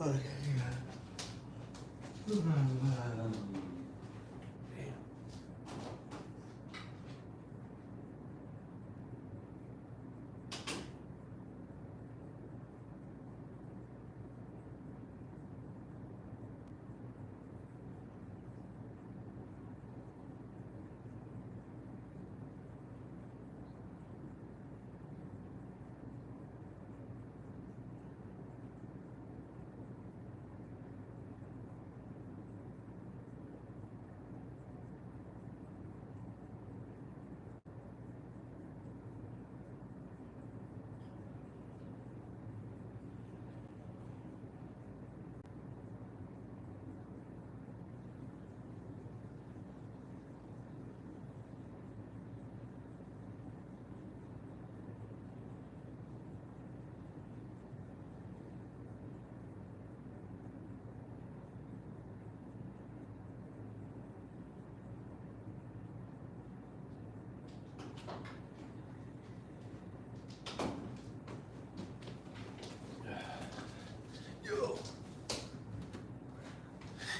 Okay.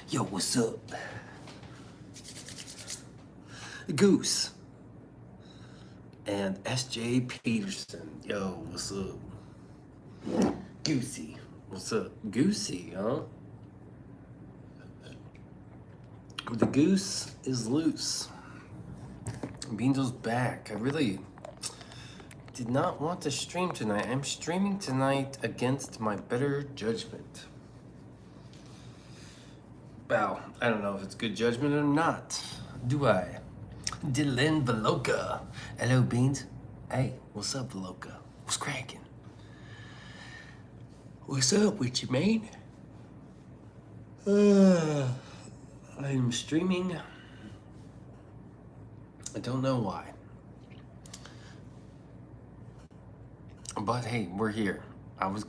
Yo, what's up? Goose and S.J. Peterson. Yo, what's up? Goosey. What's up? Goosey, huh? The goose is loose. Beanso's back. I really did not want to stream tonight. I'm streaming tonight against my better judgment. Well, I don't know if it's good judgment or not. Do I? Dylan Veloka. Hello, Beans. Hey, what's up, Veloka? What's cracking? What's up with you, man? I'm streaming. I don't know why. But hey, we're here. I was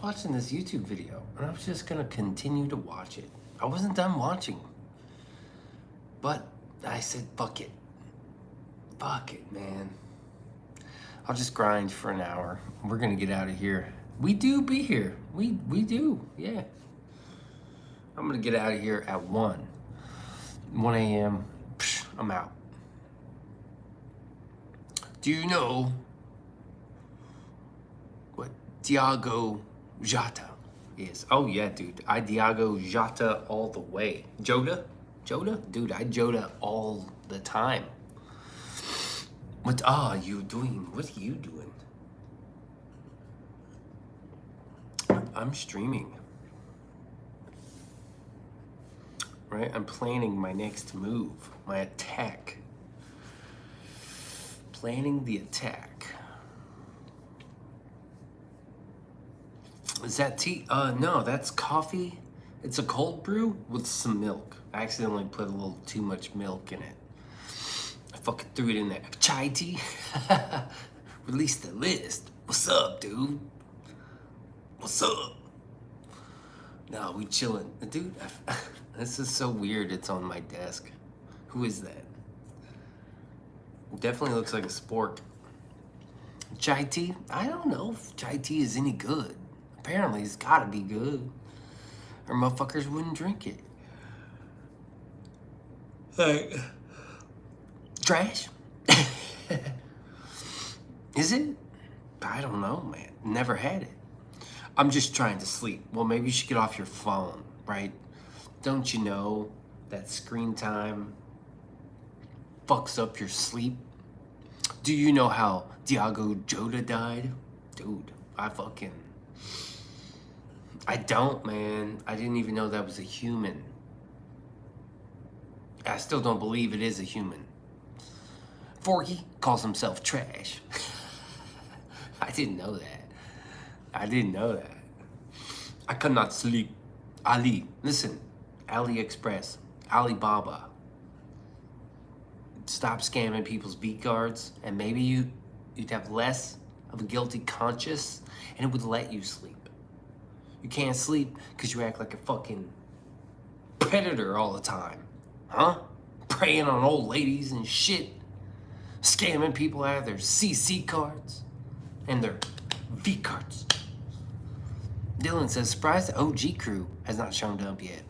watching this YouTube video, and I was just gonna continue to watch it. I wasn't done watching. But I said, fuck it. Fuck it, man. I'll just grind for an hour. We're gonna get out of here. We do be here. We do, yeah. I'm gonna get out of here at 1 a.m. I'm out. Do you know what Diogo Jota is? Oh yeah, dude. I Diogo Jota all the way. Jota? Dude, I Jota all the time. What are you doing? What are you doing? I'm streaming. Right? I'm planning my next move, my attack. Planning the attack. Is that tea? No, that's coffee. It's a cold brew with some milk. I accidentally put a little too much milk in it. I fucking threw it in there. Chai tea? Release the list. What's up, dude? What's up? No, we chilling. Dude, this is so weird. It's on my desk. Who is that? Definitely looks like a spork. Chai tea? I don't know if chai tea is any good. Apparently, it's gotta be good. Or motherfuckers wouldn't drink it. Like, trash? Is it? I don't know, man. Never had it. I'm just trying to sleep. Well, maybe you should get off your phone, right? Don't you know that screen time fucks up your sleep? Do you know how Diogo Jota died? Dude, I don't, man. I didn't even know that was a human. I still don't believe it is a human. Forky calls himself trash. I didn't know that. I could not sleep. Ali, listen. AliExpress, Alibaba. Stop scamming people's V cards, and maybe you'd have less of a guilty conscience, and it would let you sleep. You can't sleep because you act like a fucking predator all the time. Huh? Preying on old ladies and shit. Scamming people out of their CC cards and their V cards. Dylan says, surprised the OG crew has not shown up yet.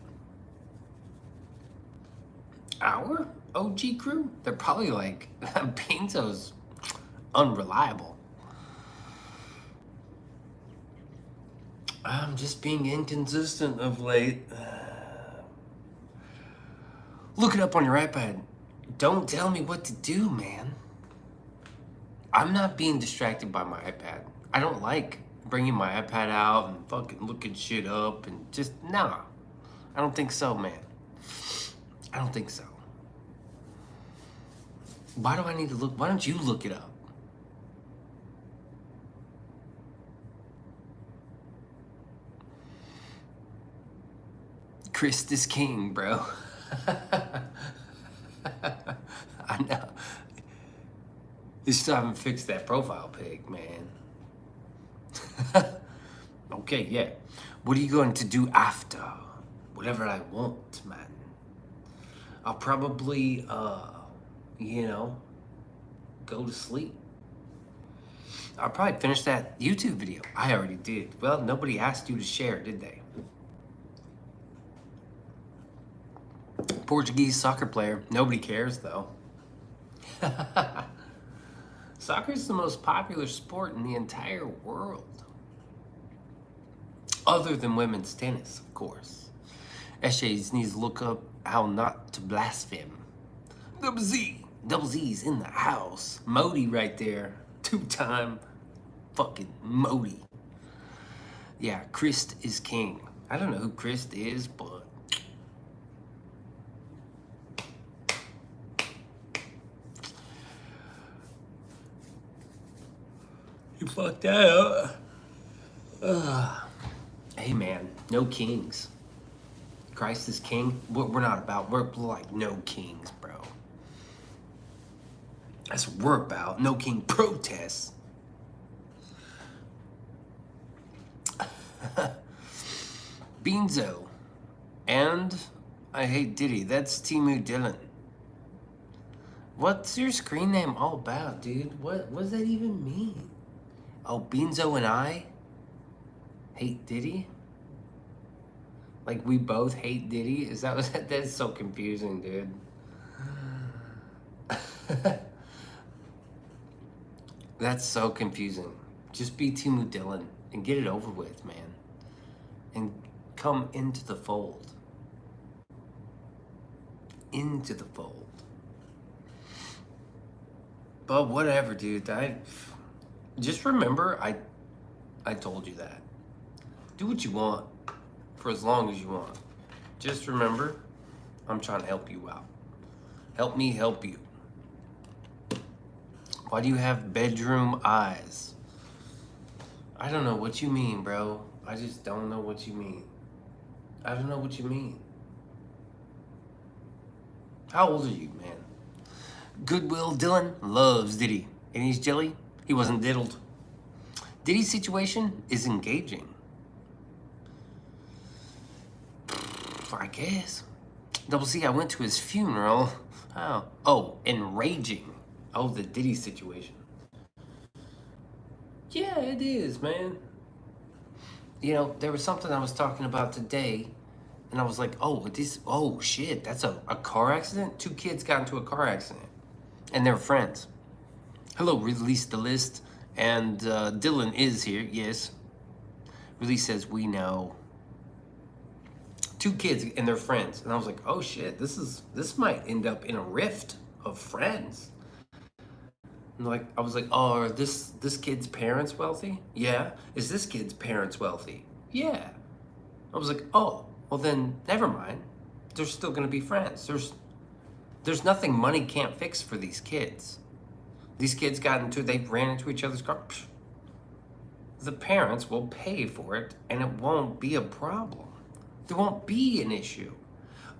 Our OG crew? They're probably like, Beanso's unreliable. I'm just being inconsistent of late. Look it up on your iPad. Don't tell me what to do, man. I'm not being distracted by my iPad. I don't like bringing my iPad out and fucking looking shit up and just, nah. I don't think so, man. I don't think so. Why do I need to look? Why don't you look it up? Chris is king, bro. I know. You still haven't fixed that profile pic, man. Okay, yeah. What are you going to do after? Whatever I want, man. I'll probably, you know, go to sleep. I'll probably finish that YouTube video. I already did. Well, nobody asked you to share, did they? Portuguese soccer player. Nobody cares, though. Soccer is the most popular sport in the entire world. Other than women's tennis, of course. SJs needs to look up how not to blaspheme. Double Z's in the house. Modi right there. 2-time fucking Modi. Yeah, Christ is king. I don't know who Christ is, but you fucked that up. Hey man, no kings. Christ is king. We're not about. We're like no kings, bro. That's what we're about. No king protests. Beanso. And I hate Diddy. That's Timu Dylan. What's your screen name all about, dude? What does that even mean? Oh, Beanso and I hate Diddy? Like we both hate Diddy? Is that what that's so confusing, dude? That's so confusing. Just be Timu Dylan and get it over with, man. And come into the fold. Into the fold. But whatever, dude. Just remember, I told you that. Do what you want for as long as you want. Just remember, I'm trying to help you out. Help me help you. Why do you have bedroom eyes? I don't know what you mean, bro. I just don't know what you mean. I don't know what you mean. How old are you, man? Goodwill Dylan loves Diddy. And he's jelly. He wasn't diddled. Diddy's situation is engaging. I guess. Double C, I went to his funeral. Oh, enraging. Oh, the Diddy situation. Yeah, it is, man. You know, there was something I was talking about today, and I was like, oh shit, that's a car accident? 2 kids got into a car accident, and they're friends. Hello, release the list, and Dylan is here, yes. Release says, we know. 2 kids and their friends, and I was like, oh shit, this might end up in a rift of friends. And like, I was like, oh, are this kid's parents wealthy? Yeah. Is this kid's parents wealthy? Yeah. I was like, oh, well then, never mind. They're still gonna be friends. There's nothing money can't fix for these kids. These kids they ran into each other's car. The parents will pay for it, and it won't be a problem. There won't be an issue.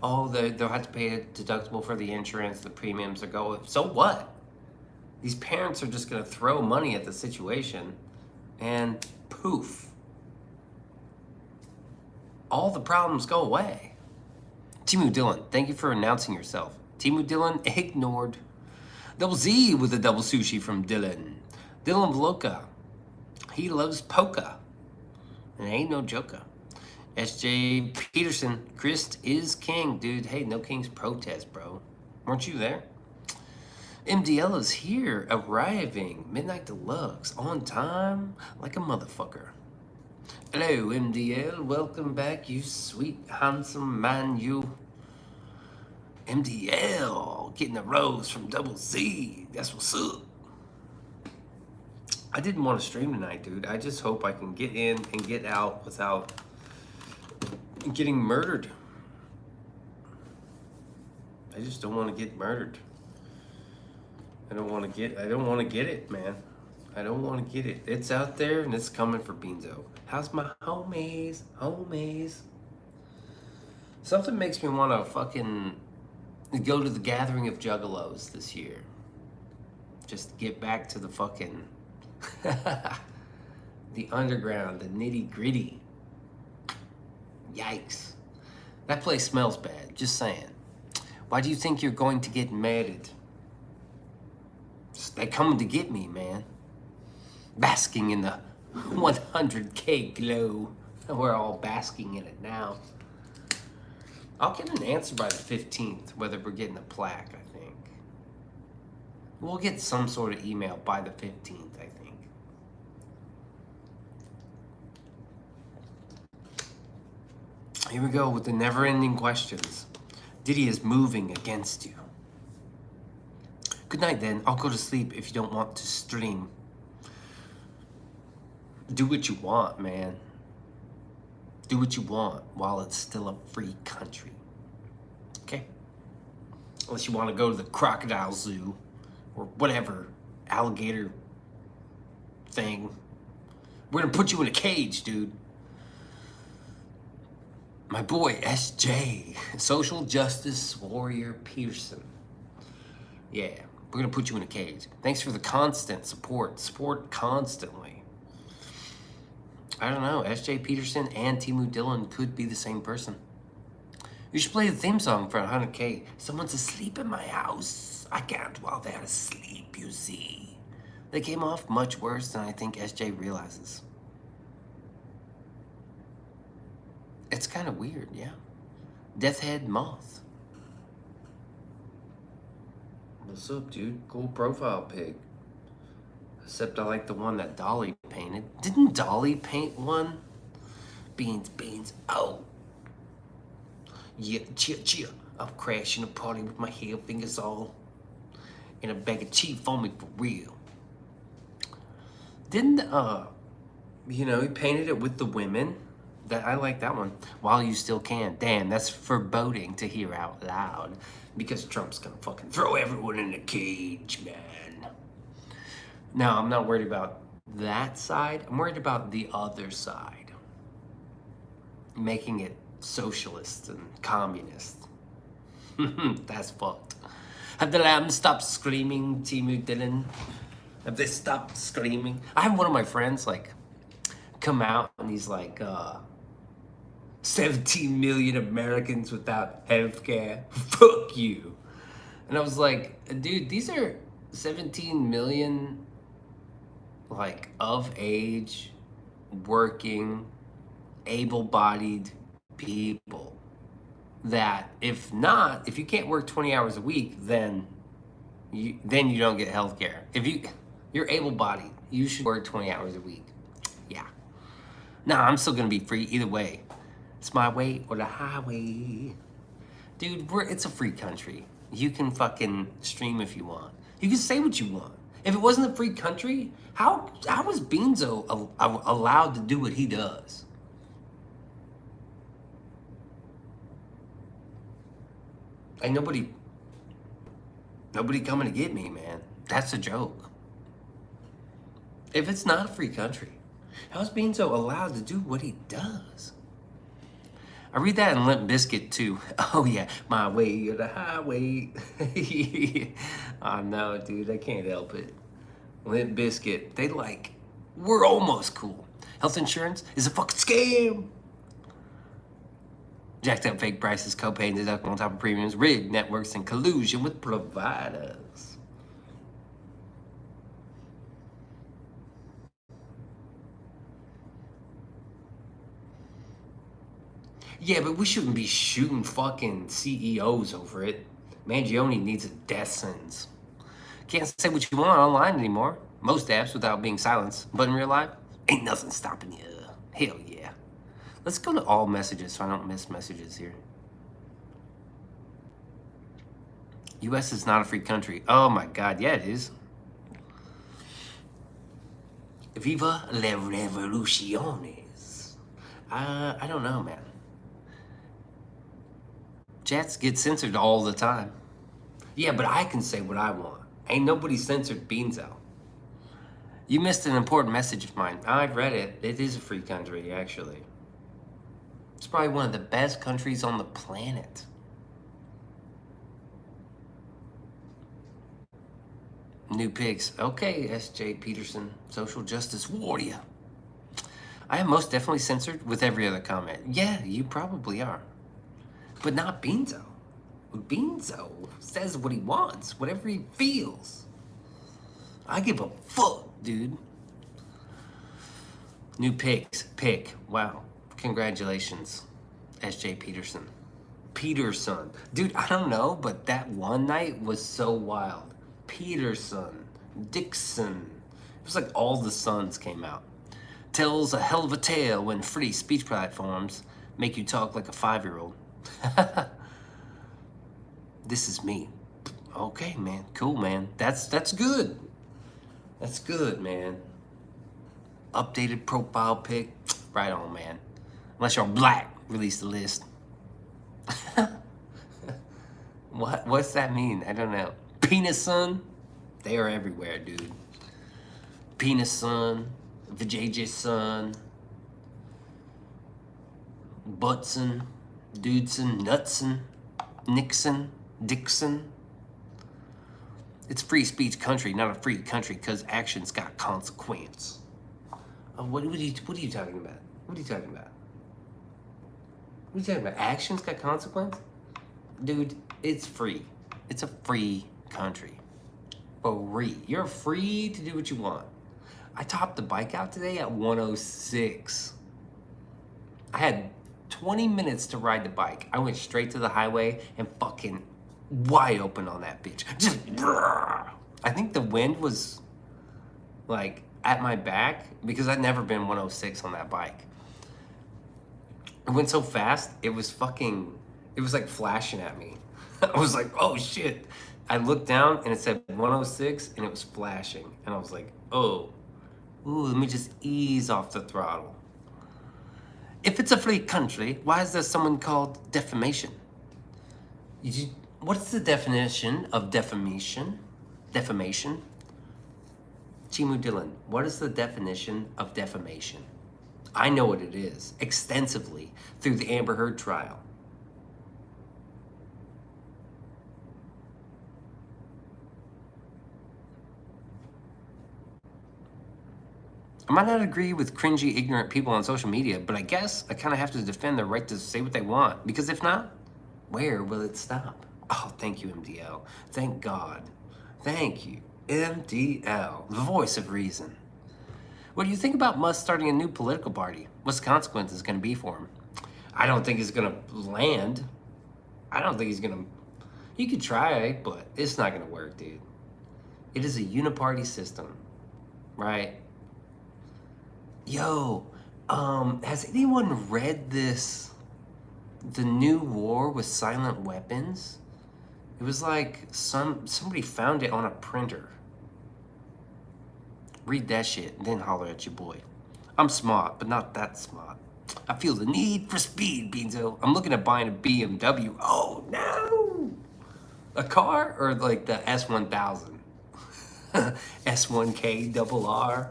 Oh, they'll have to pay a deductible for the insurance, the premiums are going. So what? These parents are just gonna throw money at the situation, and poof. All the problems go away. Timu Dylan, thank you for announcing yourself. Timu Dylan ignored. Double Z with a double sushi from Dylan. Dylan Vloka. He loves polka. And ain't no joker. SJ Peterson, Christ is king, dude. Hey, no king's protest, bro. Weren't you there? MDL is here, arriving. Midnight Deluxe, on time, like a motherfucker. Hello, MDL. Welcome back, you sweet, handsome man, you. MDL, getting a rose from Double Z. That's what's up. I didn't want to stream tonight, dude. I just hope I can get in and get out without getting murdered. I just don't want to get murdered. I don't want to get it, man. I don't want to get it. It's out there and it's coming for Beanso. How's my homies? Homies. Something makes me want to fucking go to the gathering of juggalos this year. Just get back to the fucking the underground, the nitty gritty. Yikes. That place smells bad, just saying. Why do you think you're going to get married? They're coming to get me, man. Basking in the 100K glow. We're all basking in it now. I'll get an answer by the 15th, whether we're getting a plaque, I think. We'll get some sort of email by the 15th, I think. Here we go with the never-ending questions. Diddy is moving against you. Good night, then. I'll go to sleep if you don't want to stream. Do what you want, man. Do what you want while it's still a free country. Okay? Unless you want to go to the crocodile zoo or whatever alligator thing. We're gonna put you in a cage, dude. My boy, SJ, Social Justice Warrior Peterson. Yeah, we're gonna put you in a cage. Thanks for the constant support. Support constantly. I don't know, SJ Peterson and Timu Dillon could be the same person. You should play the theme song for 100K. Someone's asleep in my house. I can't while they're asleep, you see. They came off much worse than I think SJ realizes. It's kind of weird, yeah. Death Head Moth. What's up, dude? Cool profile pic. Except I like the one that Dolly painted. Didn't Dolly paint one? Beans. Oh. Yeah, cheer. I'm crashing a party with my heel fingers all. And a bag of chief on me for real. Didn't, he painted it with the women. I like that one. While you still can. Damn, that's foreboding to hear out loud. Because Trump's gonna fucking throw everyone in a cage, man. No, I'm not worried about that side. I'm worried about the other side. Making it socialist and communist. That's fucked. Have the lambs stopped screaming, Timu Dillon? Have they stopped screaming? I have one of my friends, come out and he's like, 17 million Americans without healthcare. Fuck you. And I was like, dude, these are 17 million, of age, working, able-bodied people that if you can't work 20 hours a week, then you don't get healthcare. If you're able-bodied, you should work 20 hours a week. Yeah. No, I'm still gonna be free either way. It's my way or the highway. Dude, it's a free country. You can fucking stream if you want. You can say what you want. If it wasn't a free country, how was Beanso allowed to do what he does? Ain't nobody coming to get me, man. That's a joke. If it's not a free country, how's Beanso allowed to do what he does? I read that in Limp Bizkit too. Oh yeah, my way or the highway. Oh no, dude, I can't help it. Limp Bizkit, we're almost cool. Health insurance is a fucking scam. Jacked up fake prices, copay and deductible on top of premiums, rigged networks in collusion with providers. Yeah, but we shouldn't be shooting fucking CEOs over it. Mangione needs a death sentence. Can't say what you want online anymore. Most apps without being silenced. But in real life, ain't nothing stopping you. Hell yeah. Let's go to all messages so I don't miss messages here. US is not a free country. Oh my God, yeah, it is. Viva la revoluciones. I don't know, man. Chats get censored all the time. Yeah, but I can say what I want. Ain't nobody censored Beanso. You missed an important message of mine. I've read it. It is a free country, actually. It's probably one of the best countries on the planet. New pigs. Okay, S.J. Peterson, social justice warrior. I am most definitely censored with every other comment. Yeah, you probably are. But not Beanso. Beanso says what he wants, whatever he feels. I give a fuck, dude. New pigs. Pig. Wow. Congratulations, S.J. Peterson. Peterson. Dude, I don't know, but that one night was so wild. Peterson. Dixon. It was like all the sons came out. Tells a hell of a tale when free speech platforms make you talk like a 5-year-old. This is me. Okay, man. Cool, man. That's good. That's good, man. Updated profile pic. Right on, man. Unless you're black, release the list. What's that mean? I don't know. Penis son? They are everywhere, dude. Penis son, vajayjay son, Butson, Dudeson, Nutson, Nixon, Dixon. It's free speech country, not a free country, because actions got consequence. What are you talking about? What are you talking about? What are you talking about? Actions got consequence? Dude, it's free. It's a free country. Free. You're free to do what you want. I topped the bike out today at 106. I had 20 minutes to ride the bike. I went straight to the highway and fucking wide open on that bitch. Just, I think the wind was like at my back because I'd never been 106 on that bike. It went so fast, it was like flashing at me. I was like, oh shit. I looked down and it said 106 and it was flashing. And I was like, oh, ooh, let me just ease off the throttle. If it's a free country, why is there someone called defamation? What's the definition of defamation? Defamation? Chimu Dillon, what is the definition of defamation? I know what it is, extensively, through the Amber Heard trial. I might not agree with cringy, ignorant people on social media, but I guess I kind of have to defend their right to say what they want, because if not, where will it stop? Oh, thank you, MDL. Thank God. Thank you, MDL, the voice of reason. What do you think about Musk starting a new political party? What's the consequences going to be for him? I don't think it's going to land. I don't think he's going to... He could try, but it's not going to work, dude. It is a uniparty system, right? Yo, has anyone read this? The New War with Silent Weapons? It was like somebody found it on a printer. Read that shit, then holler at your boy. I'm smart, but not that smart. I feel the need for speed, Beanso. I'm looking at buying a BMW. Oh, no! A car or like the S1000? S1K double R?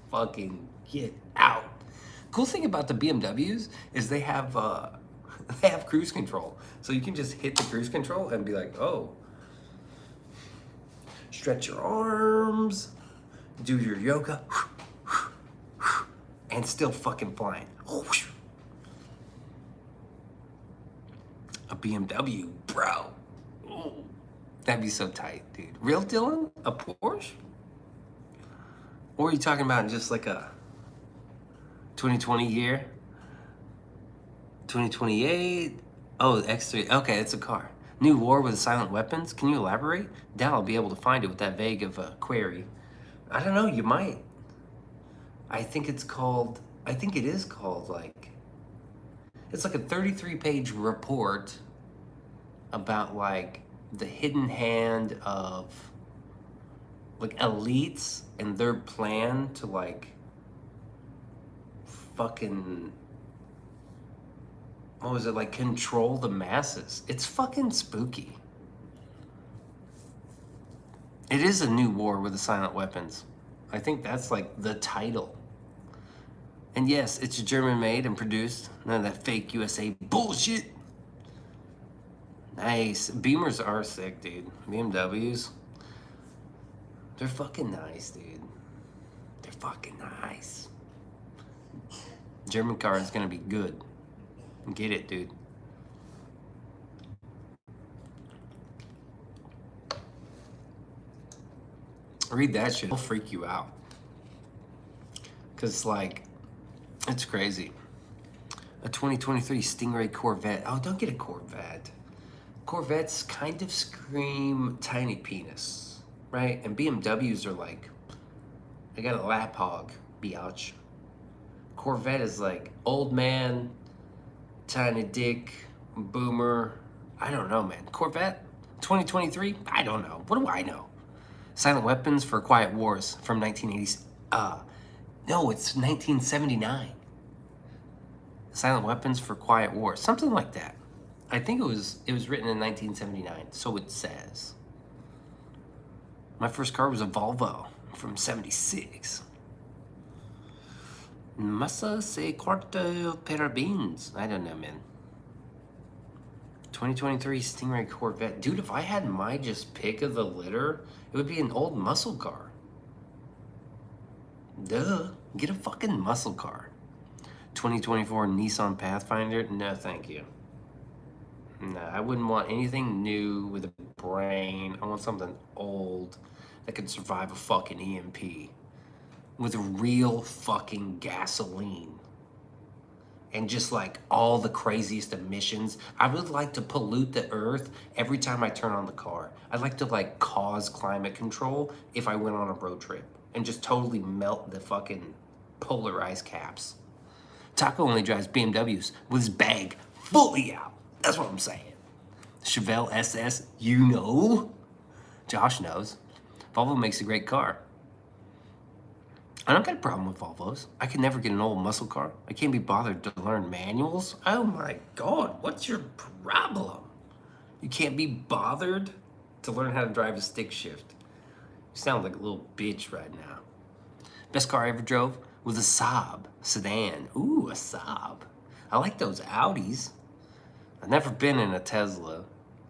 Fucking get out. Cool thing about the BMWs is they have cruise control. So you can just hit the cruise control and be like, oh. Stretch your arms. Do your yoga, and still fucking flying. A BMW, bro. Ooh, that'd be so tight, dude. Real Dylan? A Porsche? Or are you talking about just like a 2020 year 2028. Oh, X3. Okay, it's a car. New war with silent weapons. Can you elaborate? Now I'll be able to find it with that vague of a query. I don't know. You might. I think it's called. I think it is called like. It's like a 33-page report about like the hidden hand of like elites and their plan to like fucking, what was it, like control the masses. It's fucking spooky. It is a new war with the silent weapons. I think that's like the title. And yes, it's German made and produced. None of that fake USA bullshit. Nice. Beamers are sick, dude. BMWs. They're fucking nice, dude. They're fucking nice. German car is gonna be good. Get it, dude. Read that shit. It'll freak you out. Cause like, it's crazy. A 2023 Stingray Corvette. Oh, don't get a Corvette. Corvettes kind of scream tiny penis, right? And BMWs are like, I got a lap hog, biatch. Corvette is like old man, tiny dick, boomer. I don't know, man. Corvette, 2023? I don't know. What do I know? Silent Weapons for Quiet Wars from 1980s. No, it's 1979. Silent Weapons for Quiet Wars, something like that. I think it was written in 1979, so it says. My first car was a Volvo from 76. Massa se quarto per beans. I don't know, man. 2023 Stingray Corvette. Dude, if I had my just pick of the litter, it would be an old muscle car. Duh. Get a fucking muscle car. 2024 Nissan Pathfinder. No, thank you. No, I wouldn't want anything new with a brain. I want something old that could survive a fucking EMP with real fucking gasoline and just like all the craziest emissions. I would like to pollute the earth every time I turn on the car. I'd like to like cause climate control if I went on a road trip and just totally melt the fucking polar ice caps. Taco only drives BMWs with his bag fully out. That's what I'm saying. Chevelle SS, you know. Josh knows. Volvo makes a great car. I don't got a problem with Volvos. I could never get an old muscle car. I can't be bothered to learn manuals. Oh my God, what's your problem? You can't be bothered to learn how to drive a stick shift. You sound like a little bitch right now. Best car I ever drove was a Saab sedan. Ooh, a Saab. I like those Audis. I've never been in a Tesla.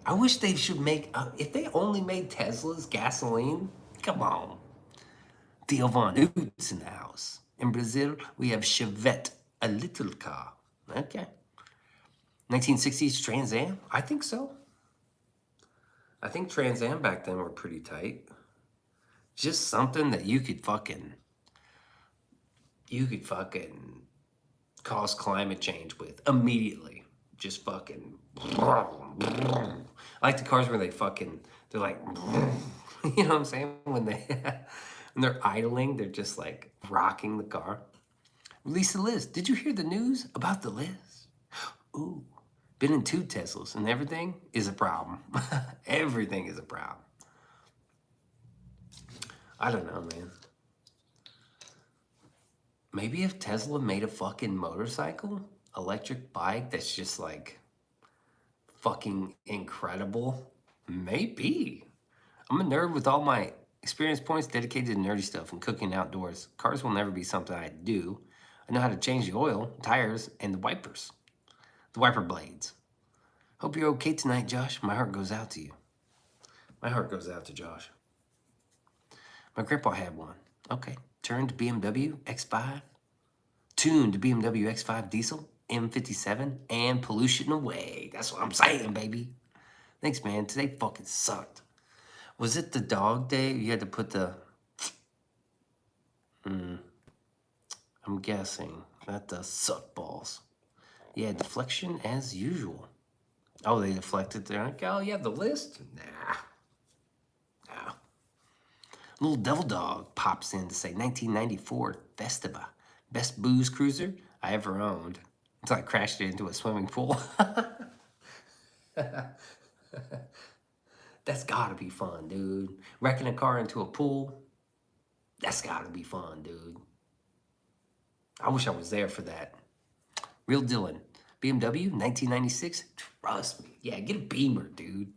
I wish they should make, if they only made Teslas gasoline, come on. Theo Von Oots in the house. In Brazil, we have Chevette, a little car. Okay. 1960s Trans Am? I think so. I think Trans Am back then were pretty tight. Just something that you could fucking cause climate change with immediately. Just fucking. I like the cars where they're like, you know what I'm saying? When they're idling, they're just like rocking the car. Release the list. Did you hear the news about the list? Ooh, been in 2 Teslas and everything is a problem. Everything is a problem. I don't know, man. Maybe if Tesla made a fucking motorcycle, electric bike that's just like fucking incredible, maybe. I'm a nerd with all my experience points dedicated to nerdy stuff and cooking outdoors. Cars will never be something I do. I know how to change the oil, tires, and the wipers. The wiper blades. Hope you're okay tonight, Josh. My heart goes out to you. My heart goes out to Josh. My grandpa had one. Okay. Turned BMW X5. Tuned BMW X5 diesel, M57, and pollution away. That's what I'm saying, baby. Thanks, man. Today fucking sucked. Was it the dog day? You had to put the... I'm guessing that does suck balls. Yeah, deflection as usual. Oh, they deflected. They're like, oh, yeah, the list? Nah. Nah. Little Devil Dog pops in to say 1994 Festiva. Best booze cruiser I ever owned until I crashed it into a swimming pool. That's gotta be fun, dude. Wrecking a car into a pool, that's gotta be fun, dude. I wish I was there for that. Real Dylan, BMW 1996. Trust me. Yeah, get a Beamer, dude.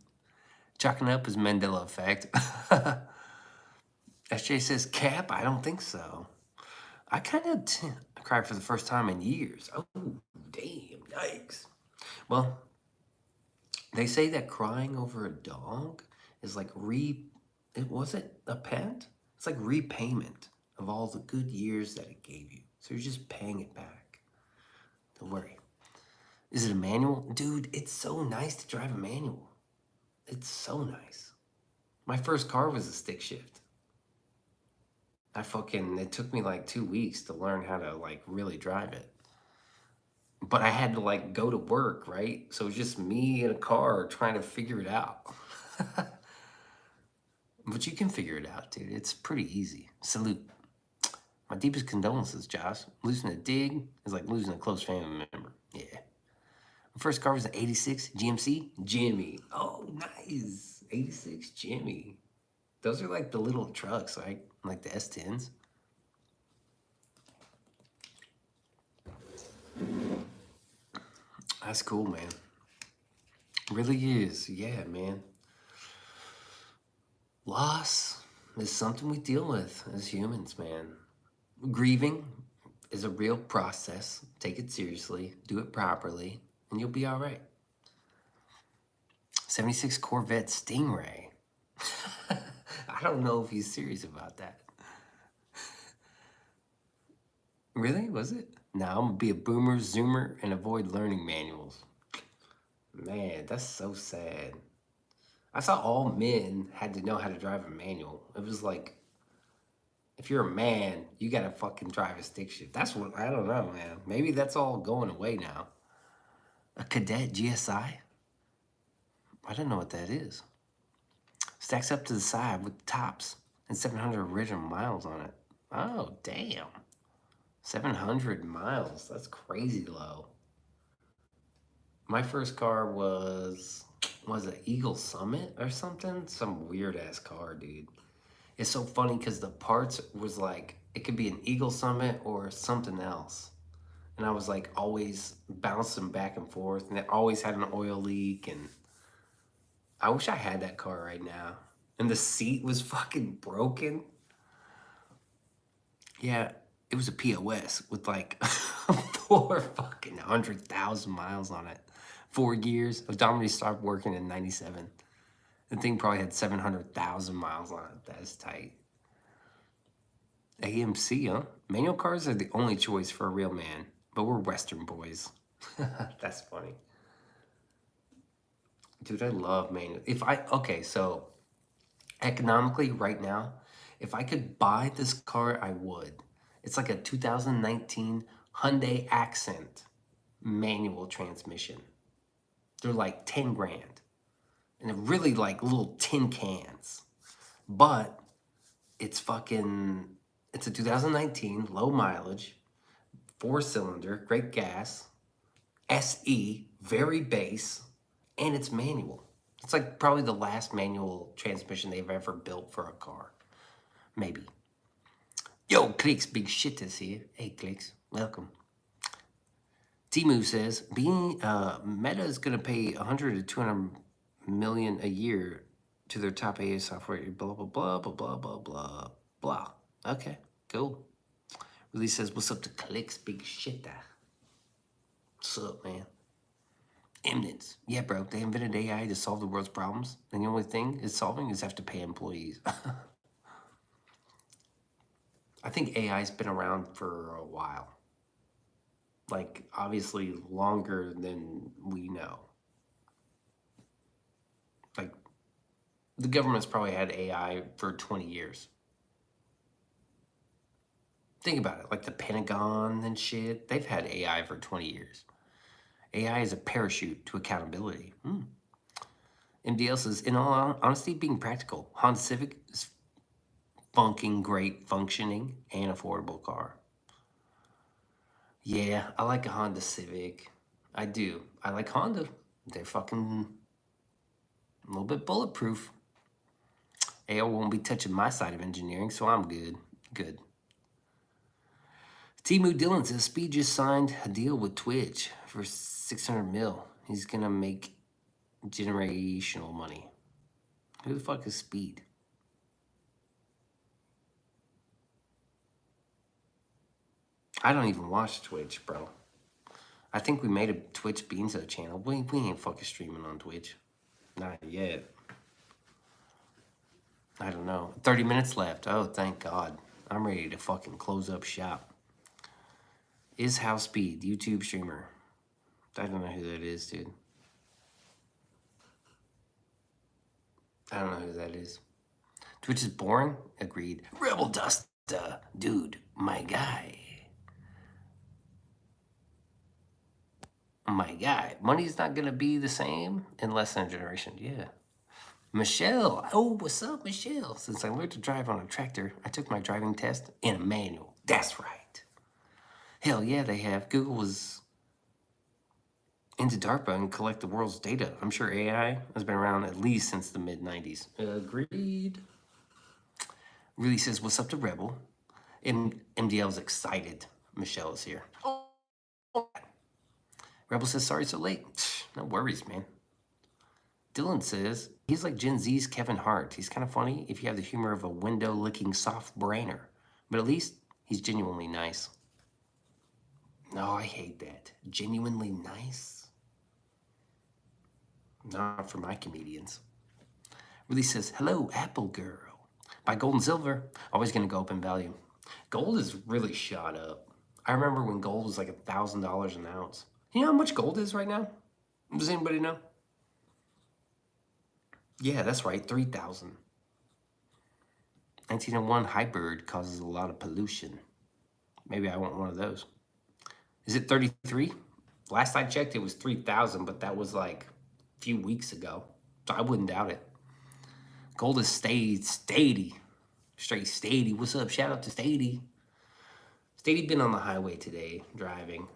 Chalking up his Mandela effect. SJ says, Cap? I don't think so. I kind of cried for the first time in years. Oh, damn. Yikes. Well, they say that crying over a dog is like was it a pet? It's like repayment of all the good years that it gave you. So you're just paying it back. Don't worry. Is it a manual? Dude, it's so nice to drive a manual. It's so nice. My first car was a stick shift. It took me like 2 weeks to learn how to like really drive it. But I had to like go to work, right? So it's just me in a car trying to figure it out. But you can figure it out, dude. It's pretty easy. Salute. My deepest condolences, Josh. Losing a dig is like losing a close family member. Yeah. My first car was an 86 GMC Jimmy. Oh, nice. 86 Jimmy. Those are like the little trucks, right? Like the S10s. That's cool, man. Really is. Yeah, man. Loss is something we deal with as humans, man. Grieving is a real process. Take it seriously, do it properly, and you'll be all right. 76 Corvette Stingray. I don't know if he's serious about that. Really? Was it? No, I'm gonna be a boomer, zoomer, and avoid learning manuals. Man, that's so sad. I thought all men had to know how to drive a manual. It was like, if you're a man, you gotta fucking drive a stick shift. That's what, I don't know, man. Maybe that's all going away now. A Cadet GSI? I don't know what that is. Stacks up to the side with tops and 700 original miles on it. Oh, damn. 700 miles. That's crazy low. My first car was it Eagle Summit or something? Some weird ass car, dude. It's so funny because the parts was like, it could be an Eagle Summit or something else. And I was like always bouncing back and forth, and it always had an oil leak. And I wish I had that car right now. And the seat was fucking broken. Yeah, it was a POS with like 400,000 miles on it. 4 gears. Odometer stopped working in 97. The thing probably had 700,000 miles on it. That's tight. AMC, huh? Manual cars are the only choice for a real man, but we're Western boys. That's funny. Dude, I love manual. Okay, so economically right now, if I could buy this car, I would. It's like a 2019 Hyundai Accent manual transmission. They're like 10 grand. And they're really like little tin cans. But it's a 2019 low mileage, 4-cylinder, great gas, SE, very base, and it's manual. It's like probably the last manual transmission they've ever built for a car. Maybe. Yo, Clicks, big shit is here. Hey, Clicks, welcome. Timu says, Meta is going to pay 100 to 200 million a year to their top AI software, blah, blah, blah, blah, blah, blah, blah, blah. Okay, cool. Really says, what's up to Clicks, big shit. What's up, man? Eminence. Yeah, bro, they invented AI to solve the world's problems, and the only thing it's solving is have to pay employees. I think AI's been around for a while. Like, obviously longer than we know. Like, the government's probably had AI for 20 years. Think about it, like the Pentagon and shit, they've had AI for 20 years. AI is a parachute to accountability. MDL says, in all honesty, being practical, Honda Civic is funking great, functioning, and affordable car. Yeah, I like a Honda Civic. I do. I like Honda. They're fucking a little bit bulletproof. AO won't be touching my side of engineering, so I'm good. Good. Timu Dillon says, Speed just signed a deal with Twitch for 600 mil. He's gonna make generational money. Who the fuck is Speed? I don't even watch Twitch, bro. I think we made a Twitch Beanso channel. We ain't fucking streaming on Twitch. Not yet. I don't know. 30 minutes left. Oh, thank God. I'm ready to fucking close up shop. Is How Speed, YouTube streamer. I don't know who that is, dude. I don't know who that is. Twitch is boring? Agreed. Rebel Dust, dude, my guy. My guy. Money's not gonna be the same in less than a generation. Yeah. Michelle. Oh, what's up, Michelle? Since I learned to drive on a tractor, I took my driving test in a manual. That's right. Hell yeah, they have. Google was into DARPA and collect the world's data. I'm sure AI has been around at least since the mid-90s. Agreed. Really says, what's up to Rebel? MDL's excited. Michelle is here. Oh. Rebel says, sorry so late. No worries, man. Dylan says, he's like Gen Z's Kevin Hart. He's kind of funny if you have the humor of a window-licking soft brainer. But at least he's genuinely nice. No, I hate that. Genuinely nice? Not for my comedians. Really says, hello, Apple Girl. Buy gold and silver. Always going to go up in value. Gold is really shot up. I remember when gold was like $1,000 an ounce. You know how much gold is right now? Does anybody know? Yeah, that's right, 3,000. 1901 hybrid causes a lot of pollution. Maybe I want one of those. Is it 33? Last I checked, it was 3,000, but that was like a few weeks ago. So I wouldn't doubt it. Gold has stayed steady. Straight steady. What's up? Shout out to Steady. Steady been on the highway today, driving.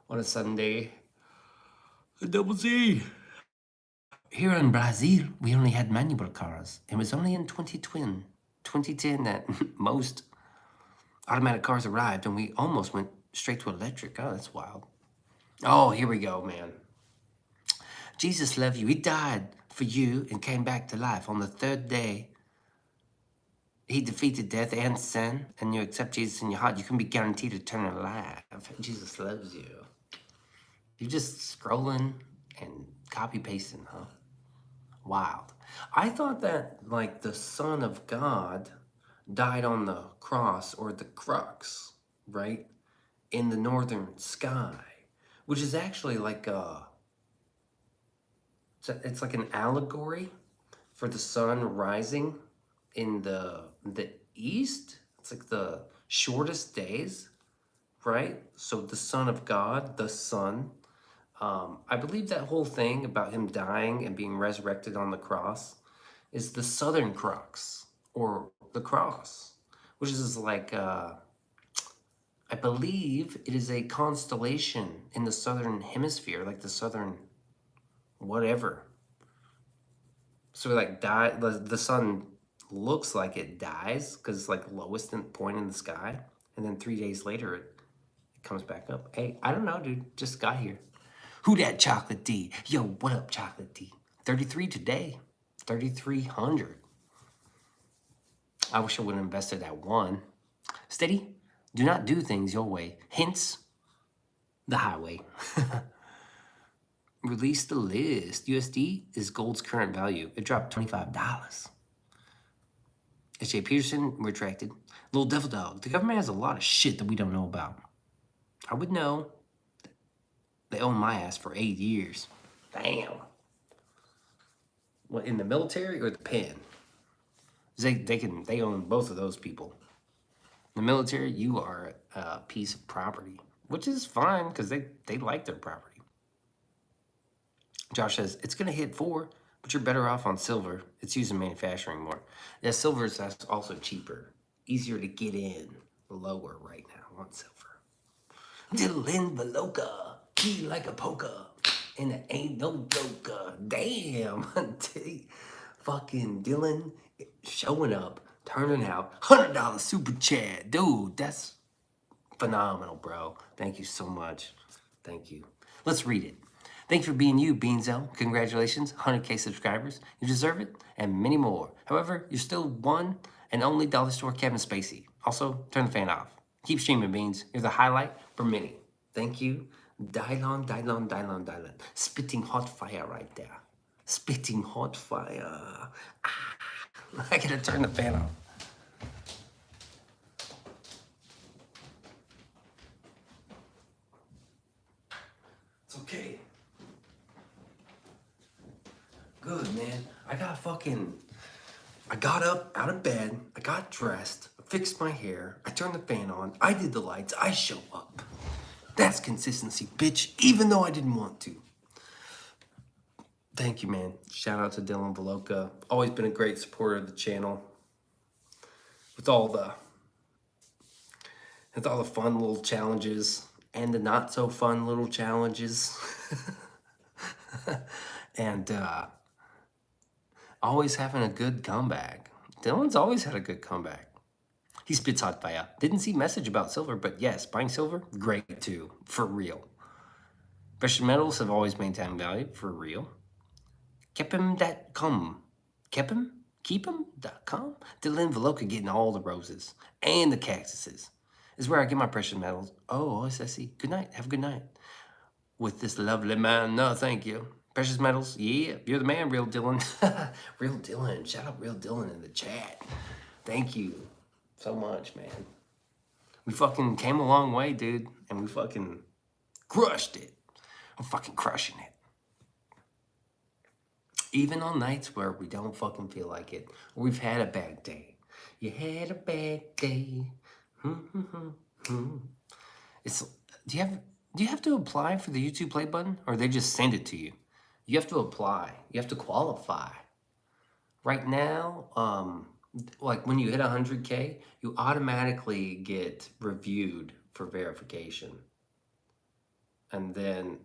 On a Sunday. A double Z. Here in Brazil, we only had manual cars. It was only in 2010 that most automatic cars arrived, and we almost went straight to electric. Oh, that's wild. Oh, here we go, man. Jesus loved you. He died for you and came back to life. On the third day, he defeated death and sin, and you accept Jesus in your heart, you can be guaranteed eternal life. Jesus loves you. You're just scrolling and copy-pasting, huh? Wild. I thought that, like, the Son of God died on the cross or the crux, right? In the northern sky, which is actually like it's like an allegory for the sun rising in the east. It's like the shortest days, right? So the Son of God, the Son. I believe that whole thing about him dying and being resurrected on the cross is the southern crux, or the cross, which is like, I believe it is a constellation in the southern hemisphere, like the southern whatever. So like the sun looks like it dies because it's like lowest point in the sky, and then 3 days later it comes back up. Hey, I don't know, dude. Just got here. Who dat Chocolate D? Yo, what up, Chocolate D? 33 today. 3,300. I wish I would have invested at 1. Steady, do not do things your way. Hence, the highway. Release the list. USD is gold's current value. It dropped $25. S.J. Peterson retracted. Little Devil Dog. The government has a lot of shit that we don't know about. I would know. They owned my ass for 8 years. Damn. What, in the military or the pen? They own both of those people. In the military, you are a piece of property, which is fine because they like their property. Josh says, it's going to hit 4, but you're better off on silver. It's used in manufacturing more. Yeah, silver is also cheaper. Easier to get in. Lower right now on silver. Dylan Veloka. He like a poker. And it ain't no joker. Damn. Fucking Dylan showing up, turning out. $100 super chat. Dude, that's phenomenal, bro. Thank you so much. Thank you. Let's read it. Thank you for being you, Beanso. Congratulations, 100K subscribers. You deserve it, and many more. However, you're still one and only Dollar Store Kevin Spacey. Also, turn the fan off. Keep streaming, Beans. You're the highlight for many. Thank you. Dylon, Dylon, Dylon, Dylon. Spitting hot fire right there. Spitting hot fire. Ah, I gotta turn the fan off. It's okay. Good, man. I got up out of bed, I got dressed, I fixed my hair, I turned the fan on, I did the lights, I show up. That's consistency, bitch, even though I didn't want to. Thank you, man. Shout out to Dylan Veloka. Always been a great supporter of the channel. With all the fun little challenges and the not so fun little challenges. And always having a good comeback. Dylan's always had a good comeback. He spits hot fire. Didn't see message about silver, but yes, buying silver, great too, for real. Precious metals have always maintained value, for real. Keep'em.com. Keep'em.com. Dylan Veloka getting all the roses and the cactuses. This is where I get my precious metals. Oh, I see. Good night. Have a good night. With this lovely man. No, thank you. Precious metals. Yeah, you're the man, Real Dylan. Real Dylan. Shout out Real Dylan in the chat. Thank you so much, man. We fucking came a long way, dude. And we fucking crushed it. I'm fucking crushing it. Even on nights where we don't fucking feel like it. Or we've had a bad day. You had a bad day. It's, do you have to apply for the YouTube play button, or they just send it to you? You have to apply. You have to qualify. Right now, like when you hit 100K, you automatically get reviewed for verification. And then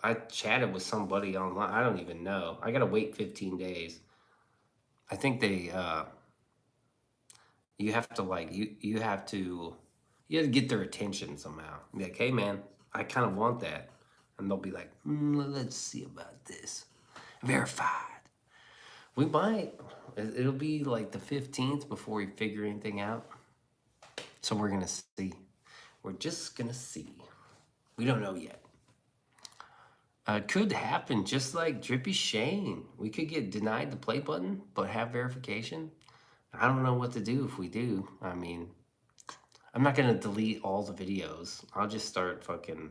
I chatted with somebody online. I don't even know. I gotta wait 15 days. I think they, you have to like, you have to get their attention somehow. Be like, hey man, I kind of want that. And they'll be like, let's see about this. Verified. We might. It'll be like the 15th before we figure anything out. So we're going to see. We're just going to see. We don't know yet. Could happen just like Drippy Shane. We could get denied the play button, but have verification. I don't know what to do if we do. I mean, I'm not going to delete all the videos. I'll just start fucking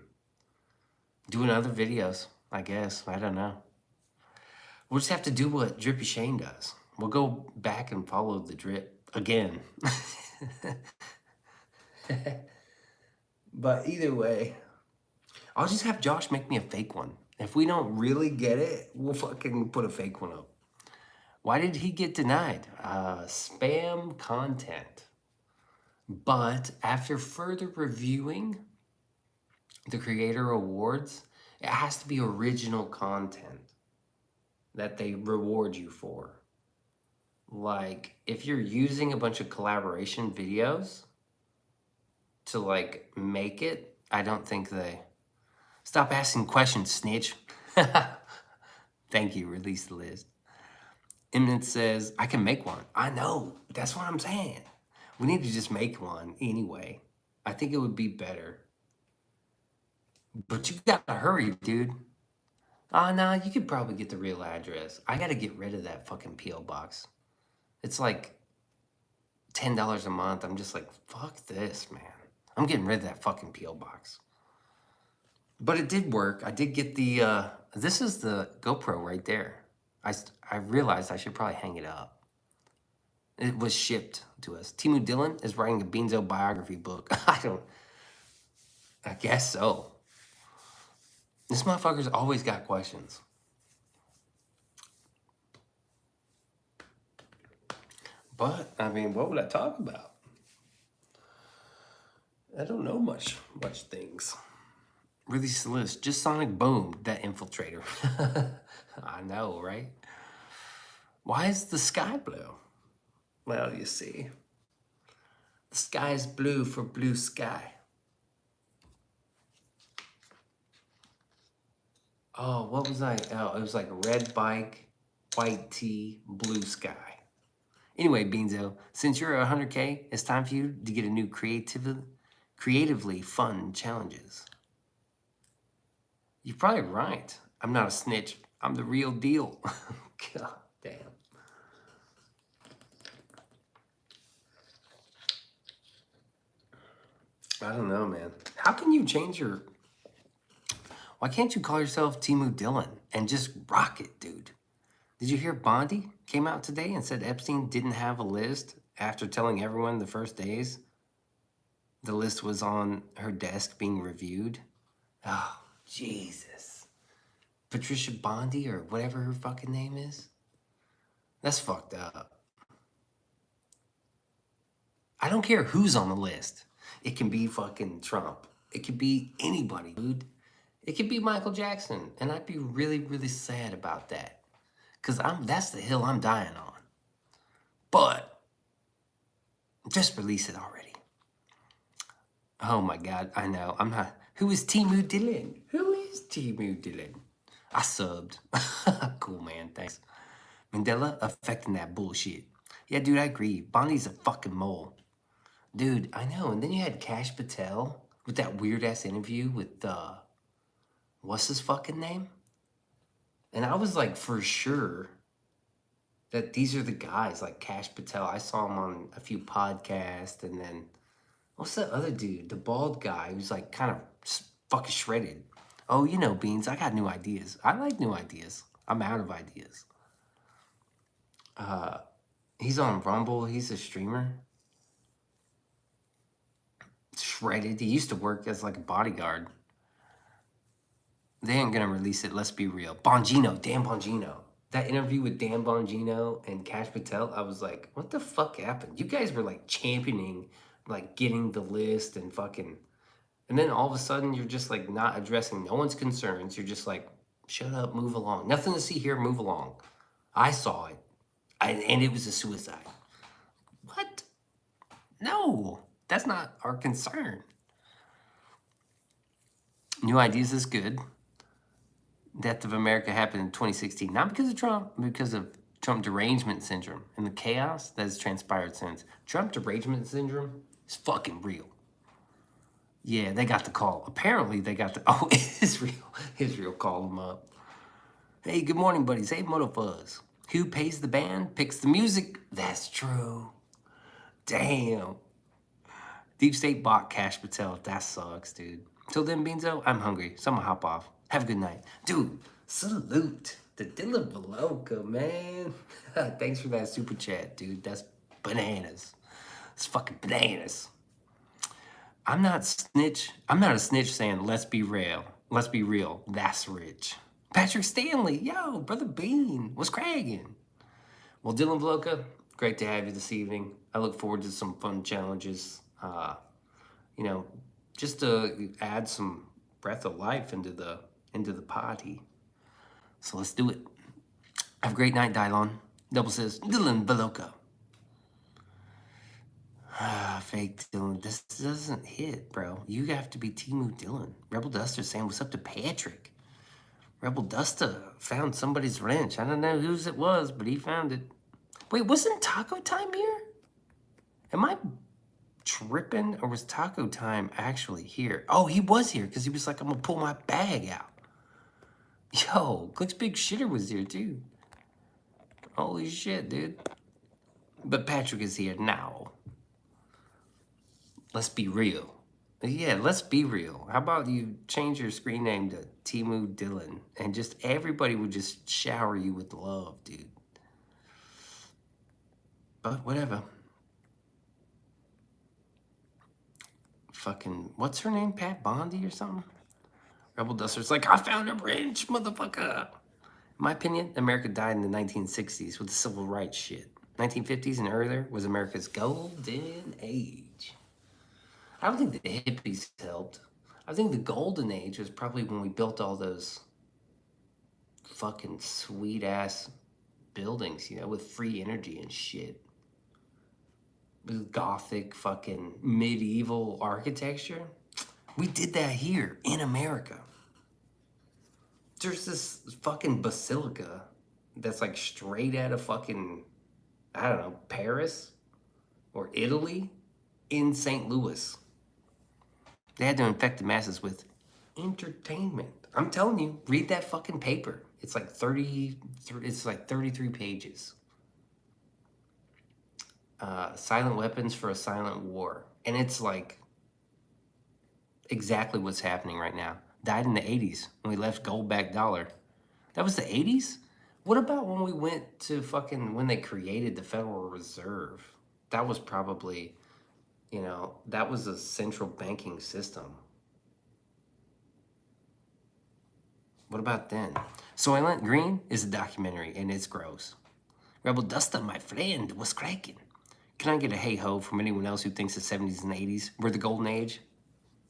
doing other videos, I guess. I don't know. We'll just have to do what Drippy Shane does. We'll go back and follow the drip again. But either way, I'll just have Josh make me a fake one. If we don't really get it, we'll fucking put a fake one up. Why did he get denied? Spam content. But after further reviewing the Creator Awards, it has to be original content that they reward you for. Like, if you're using a bunch of collaboration videos to, like, make it, I don't think they... Stop asking questions, snitch. Thank you, release the list. Emmett says, I can make one. I know, that's what I'm saying. We need to just make one anyway. I think it would be better. But you gotta hurry, dude. Oh, no, you could probably get the real address. I gotta get rid of that fucking P.O. box. It's like $10 a month. I'm just like, fuck this, man. I'm getting rid of that fucking P.O. box. But it did work. I did get the, this is the GoPro right there. I realized I should probably hang it up. It was shipped to us. Timu Dillon is writing a Beanso biography book. I guess so. This motherfucker's always got questions. But, I mean, what would I talk about? I don't know much things. Release the list. Just Sonic Boom, that infiltrator. I know, right? Why is the sky blue? Well, you see. The sky is blue for blue sky. Oh, what was I? Oh, it was like red bike, white tee, blue sky. Anyway, Beanso, since you're 100K, it's time for you to get a new creatively fun challenges. You're probably right. I'm not a snitch. I'm the real deal. God damn. I don't know, man. How can you change your... Why can't you call yourself Timu Dylan and just rock it, dude? Did you hear Bondi came out today and said Epstein didn't have a list after telling everyone the first days the list was on her desk being reviewed? Oh, Jesus. Patricia Bondi or whatever her fucking name is? That's fucked up. I don't care who's on the list. It can be fucking Trump. It could be anybody, dude. It could be Michael Jackson. And I'd be really, really sad about that. Because that's the hill I'm dying on. But just release it already. Oh my God, I know. I'm not. Who is Timu Dylan? Who is Timu Dylan? I subbed. Cool, man. Thanks. Mandela affecting that bullshit. Yeah, dude, I agree. Bonnie's a fucking mole. Dude, I know. And then you had Cash Patel with that weird ass interview with, what's his fucking name? And I was like, for sure that these are the guys, like Cash Patel. I saw him on a few podcasts, and then what's that other dude? The bald guy who's like kind of fucking shredded. Oh, you know, Beans, I got new ideas. I like new ideas. I'm out of ideas. He's on Rumble. He's a streamer. Shredded. He used to work as like a bodyguard. They ain't gonna release it. Let's be real. Bongino, Dan Bongino. That interview with Dan Bongino and Cash Patel, I was like, what the fuck happened? You guys were like championing, like getting the list and fucking, and then all of a sudden you're just like not addressing no one's concerns. You're just like, shut up, move along. Nothing to see here, move along. I saw it, and it was a suicide. What? No, that's not our concern. New ideas is good. Death of America happened in 2016, not because of Trump, but because of Trump derangement syndrome and the chaos that has transpired since. Trump derangement syndrome is fucking real. Yeah, they got the call. Apparently they got the, oh, Israel called them up. Hey, good morning, buddies. Hey, Motofuzz. Who pays the band, picks the music. That's true. Damn. Deep State bought Cash Patel. That sucks, dude. Till then, Beanso, I'm hungry, so I'm gonna hop off. Have a good night. Dude, salute to Dylan Veloka, man. Thanks for that super chat, dude. That's bananas. It's fucking bananas. I'm not a snitch saying, let's be real. Let's be real. That's rich. Patrick Stanley, yo, Brother Bean, what's cracking? Well, Dylan Veloka, great to have you this evening. I look forward to some fun challenges. You know, just to add some breath of life into the party. So let's do it. Have a great night, Dylon. Double says, Dylan Veloka. Fake Dylan. This doesn't hit, bro. You have to be Timu Dylan. Rebel Duster saying, what's up to Patrick? Rebel Duster found somebody's wrench. I don't know whose it was, but he found it. Wait, wasn't Taco Time here? Am I tripping, or was Taco Time actually here? Oh, he was here because he was like, I'm gonna pull my bag out. Yo, Click's Big Shitter was here too. Holy shit, dude. But Patrick is here now. Let's be real. Yeah, let's be real. How about you change your screen name to Timu Dylan and just everybody would just shower you with love, dude. But whatever. Fucking, what's her name? Pat Bondi or something? Rebel Duster's like, I found a wrench, motherfucker. In my opinion, America died in the 1960s with the civil rights shit. 1950s and earlier was America's golden age. I don't think the hippies helped. I think the golden age was probably when we built all those fucking sweet ass buildings, you know, with free energy and shit. With gothic fucking medieval architecture. We did that here in America. There's this fucking basilica that's like straight out of fucking, I don't know, Paris or Italy in St. Louis. They had to infect the masses with entertainment. I'm telling you, read that fucking paper. It's like 33 pages. Silent weapons for a silent war. And it's like exactly what's happening right now. Died in the 80s when we left gold-backed dollar. That was the 80s? What about when we went to when they created the Federal Reserve? That was probably, you know, that was a central banking system. What about then? Soylent Green is a documentary, and it's gross. Rebel Dusta, my friend, was cracking. Can I get a hey-ho from anyone else who thinks the 70s and 80s were the golden age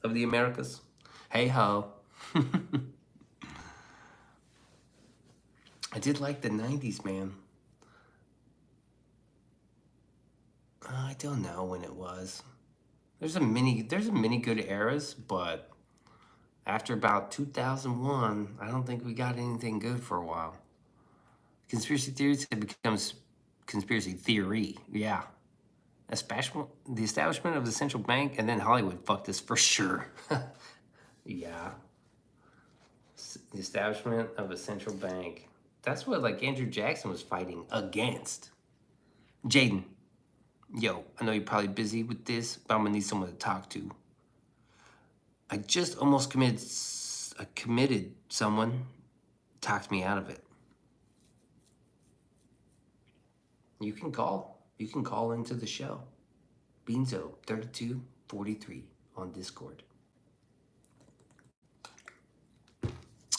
of the Americas? Hey-ho. I did like the 90s, man. I don't know when it was. There's a many good eras, but after about 2001, I don't think we got anything good for a while. Conspiracy theories have become conspiracy theory. Yeah. The establishment of the central bank, and then Hollywood fucked us for sure. Yeah. The establishment of a central bank. That's what like Andrew Jackson was fighting against. Jaden, yo, I know you're probably busy with this, but I'm gonna need someone to talk to. I just almost committed someone talked me out of it. You can call into the show. Beanso 3243 on Discord.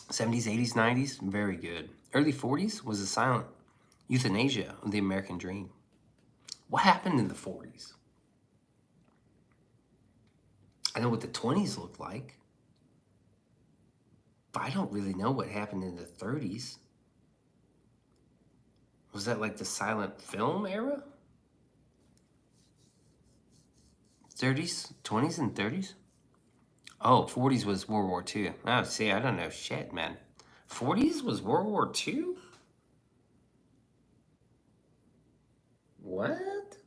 70s, 80s, 90s, very good. Early 40s was the silent euthanasia of the American dream. What happened in the 40s? I know what the 20s looked like, but I don't really know what happened in the 30s. Was that like the silent film era? 30s, 20s, and 30s? Oh, 40s was World War II. Oh, see, I don't know shit, man. 40s was World War II? What?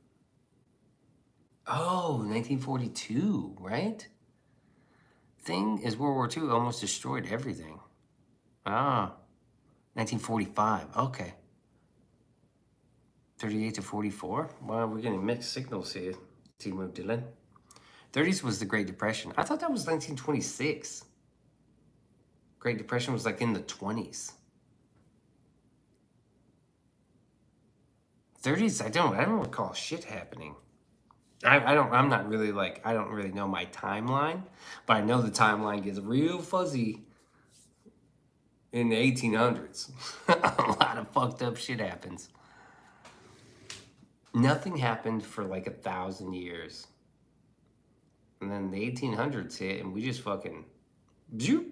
Oh, 1942, right? Thing is, World War II almost destroyed everything. Ah, 1945, okay. 38 to 44? Well, we're getting mixed signals here, Timu Dylan. 30s was the Great Depression. I thought that was 1926. Great Depression was like in the 20s. 30s, I don't recall shit happening. I'm not really like, I don't really know my timeline, but I know the timeline gets real fuzzy in the 1800s. A lot of fucked up shit happens. Nothing happened for like 1,000 years. And then the 1800s hit and we just fucking, zoop.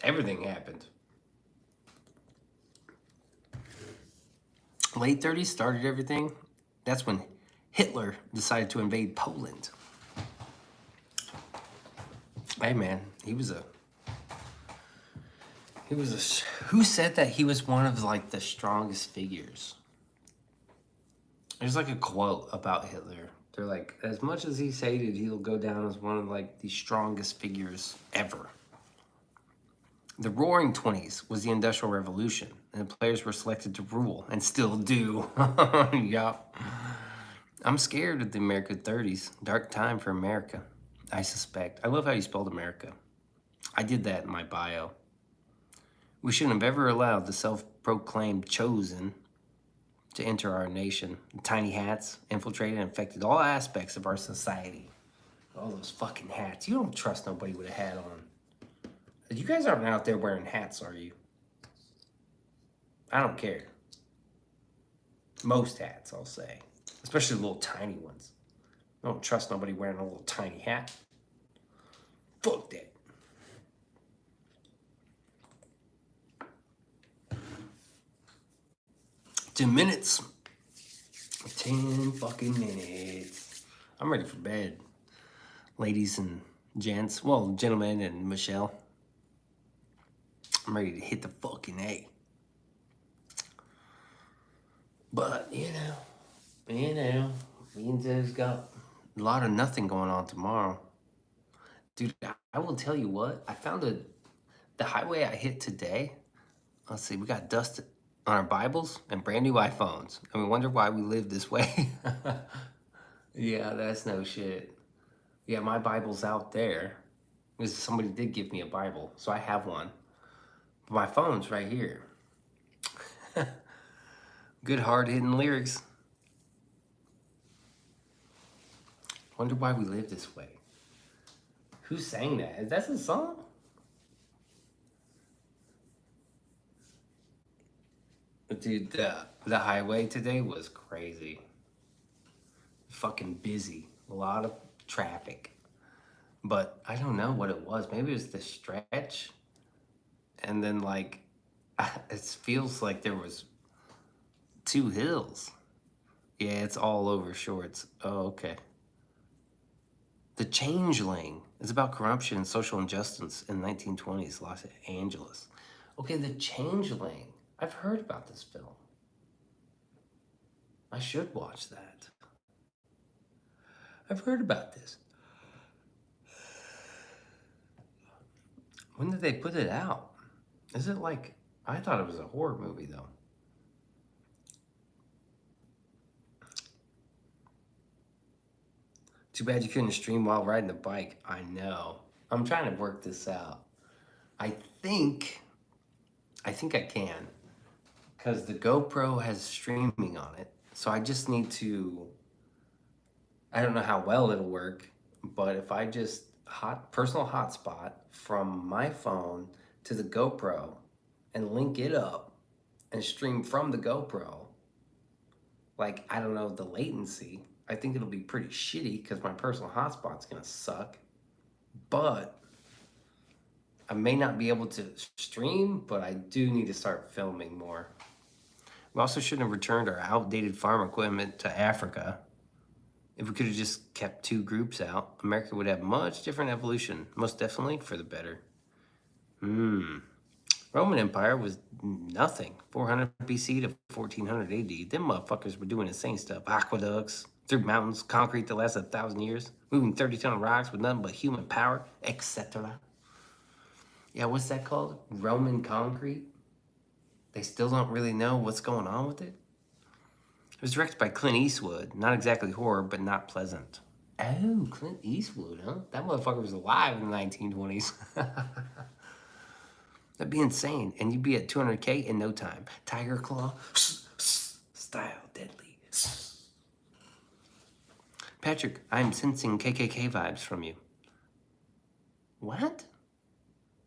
Everything happened. Late 30s started everything. That's when Hitler decided to invade Poland. Hey man, who said that he was one of like the strongest figures? There's like a quote about Hitler. They're like, as much as he's hated, he'll go down as one of like the strongest figures ever. The Roaring 20s was the Industrial Revolution, and the players were selected to rule, and still do. Yup. I'm scared of the America 30s. Dark time for America, I suspect. I love how you spelled America. I did that in my bio. We shouldn't have ever allowed the self-proclaimed chosen to enter our nation. The tiny hats infiltrated and infected all aspects of our society. All those fucking hats. You don't trust nobody with a hat on. You guys aren't out there wearing hats, are you? I don't care. Most hats, I'll say. Especially the little tiny ones. I don't trust nobody wearing a little tiny hat. Fuck that. 10 minutes. 10 fucking minutes. I'm ready for bed. Ladies and gents. Well, gentlemen and Michelle. I'm ready to hit the fucking A. But, Beanso's got a lot of nothing going on tomorrow. Dude, I will tell you what. I found the highway I hit today. Let's see, we got dust on our Bibles and brand new iPhones. And we wonder why we live this way. Yeah, that's no shit. Yeah, my Bible's out there. Because somebody did give me a Bible, so I have one. But my phone's right here. Good hard-hidden lyrics. Wonder why we live this way. Who sang that? Is that a song? Dude, the highway today was crazy. Fucking busy. A lot of traffic. But I don't know what it was. Maybe it was the stretch. And then, like, it feels like there was 2 hills. Yeah, it's all over shorts. Oh, okay. The Changeling is about corruption and social injustice in the 1920s, Los Angeles. Okay, The Changeling. I've heard about this film. I should watch that. I've heard about this. When did they put it out? Is it like... I thought it was a horror movie, though. Too bad you couldn't stream while riding the bike. I know. I'm trying to work this out. I think I can. Because the GoPro has streaming on it. So I just need to... I don't know how well it'll work. But if I just personal hotspot from my phone to the GoPro and link it up and stream from the GoPro, like, I don't know, the latency, I think it'll be pretty shitty because my personal hotspot's gonna suck. But I may not be able to stream, but I do need to start filming more. We also shouldn't have returned our outdated farm equipment to Africa. If we could have just kept 2 groups out, America would have much different evolution, most definitely for the better. Roman Empire was nothing. 400 BC to 1400 AD. Them motherfuckers were doing insane stuff. Aqueducts, through mountains, concrete that lasted 1,000 years, moving 30-ton rocks with nothing but human power, etc. Yeah, what's that called? Roman concrete? They still don't really know what's going on with it? It was directed by Clint Eastwood. Not exactly horror, but not pleasant. Oh, Clint Eastwood, huh? That motherfucker was alive in the 1920s. That'd be insane. And you'd be at 200K in no time. Tiger Claw, style deadly. Patrick, I'm sensing KKK vibes from you. What?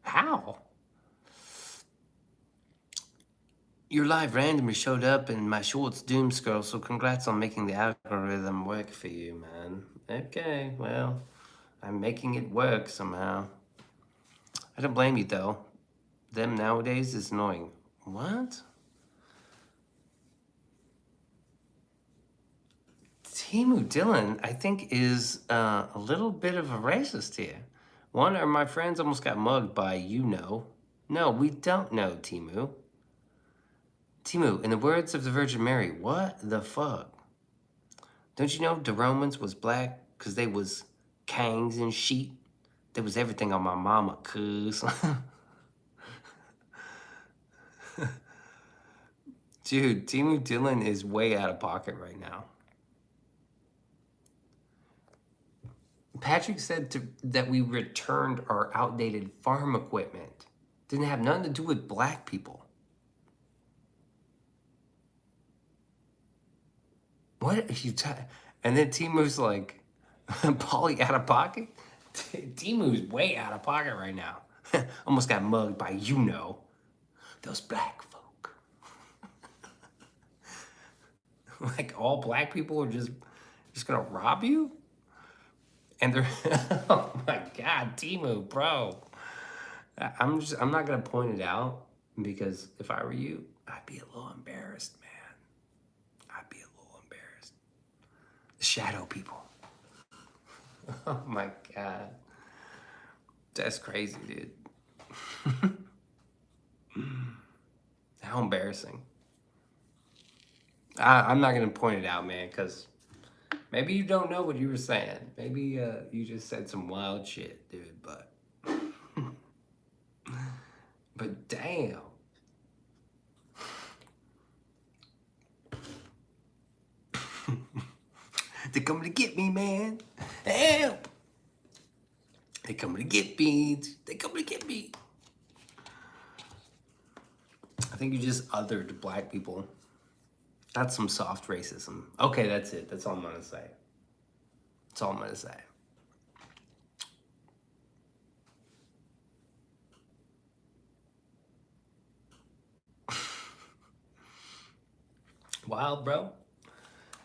How? Your live randomly showed up in my shorts doom scroll, so congrats on making the algorithm work for you, man. Okay, well, I'm making it work somehow. I don't blame you, though. Them nowadays is annoying. What? Timu Dillon, I think, is a little bit of a racist here. One of my friends almost got mugged by No, we don't know, Timu. Timu, in the words of the Virgin Mary, what the fuck? Don't you know the Romans was black because they was kangs and sheep? There was everything on my mama, cuz. Dude, Timu Dillon is way out of pocket right now. Patrick said that we returned our outdated farm equipment. Didn't have nothing to do with black people. What are you And then Timu's like, Polly out of pocket? Timu's way out of pocket right now. Almost got mugged by those black folk. Like all black people are just gonna rob you? And they're oh my god, Timu, bro. I'm not gonna point it out because if I were you, I'd be a little embarrassed, man. I'd be a little embarrassed. The shadow people. Oh my god. That's crazy, dude. How embarrassing. I'm not gonna point it out, man, because maybe you don't know what you were saying. Maybe you just said some wild shit, dude, but damn. They're coming to get me, man. Help! They're coming to get Beans. They're coming to get me. I think you just othered black people. That's some soft racism. Okay, that's it. That's all I'm gonna say. That's all I'm gonna say. Wild, bro.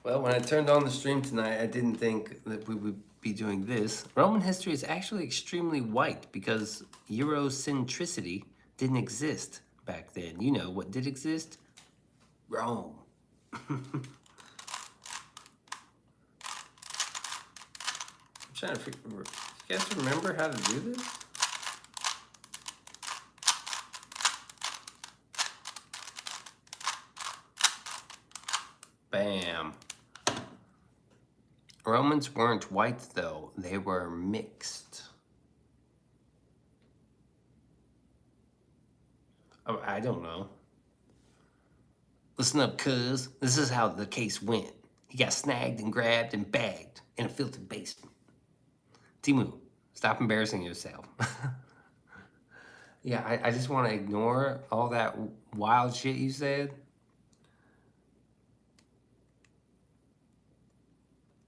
Well, when I turned on the stream tonight, I didn't think that we would be doing this. Roman history is actually extremely white because Eurocentricity didn't exist back then. You know what did exist? Rome. I'm trying to figure. You guys remember how to do this? Bam. Romans weren't white though, they were mixed. Oh, I don't know. Listen up, cuz. This is how the case went. He got snagged and grabbed and bagged in a filthy basement. Timu, stop embarrassing yourself. Yeah, I just want to ignore all that wild shit you said.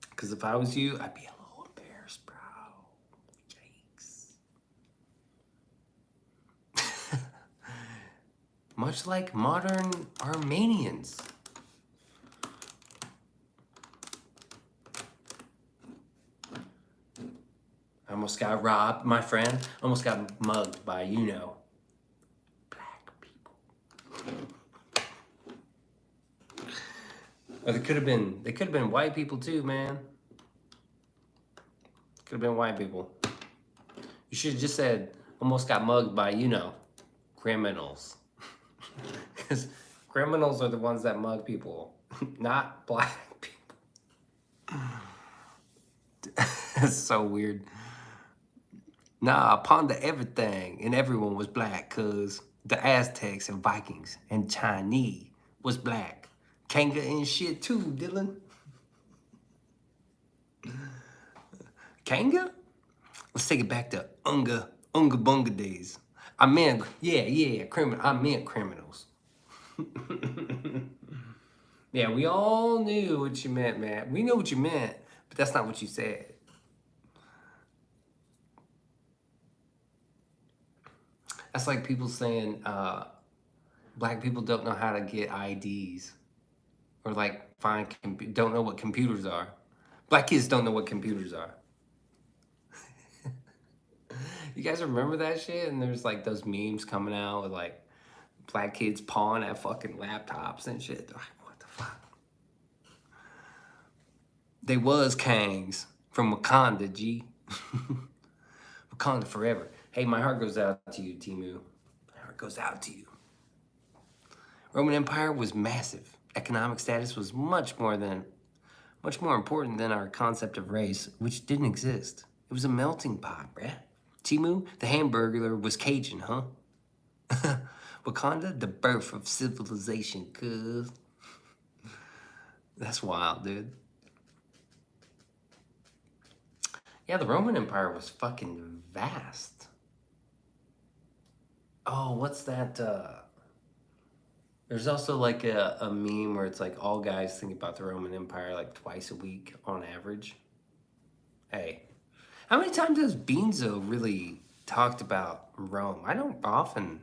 Because if I was you, I'd be a little embarrassed, bro. Yikes. Much like modern Armenians. I almost got robbed, my friend. Almost got mugged by, you know, black people. Or they could have been white people too, man. Could have been white people. You should have just said, almost got mugged by, you know, criminals. Because criminals are the ones that mug people, not black people. That's so weird. Nah, upon the everything and everyone was black, cause the Aztecs and Vikings and Chinese was black. Kanga and shit too, Dylan. Kanga? Let's take it back to Unga Bunga days. I meant, criminal. I meant criminals. Yeah, we all knew what you meant, man. We know what you meant, but that's not what you said. That's like people saying black people don't know how to get IDs, or like don't know what computers are. Black kids don't know what computers are. You guys remember that shit? And there's like those memes coming out with like black kids pawing at fucking laptops and shit. They're like, what the fuck? They was Kangs from Wakanda, G. Wakanda forever. Hey, my heart goes out to you, Timu. My heart goes out to you. Roman Empire was massive. Economic status was much more important than our concept of race, which didn't exist. It was a melting pot, bruh. Timu, the Hamburglar, was Cajun, huh? Wakanda, the birth of civilization, cuz. That's wild, dude. Yeah, the Roman Empire was fucking vast. Oh, what's that? There's also like a meme where it's like all guys think about the Roman Empire like twice a week on average. Hey, how many times has Beanso really talked about Rome? I don't often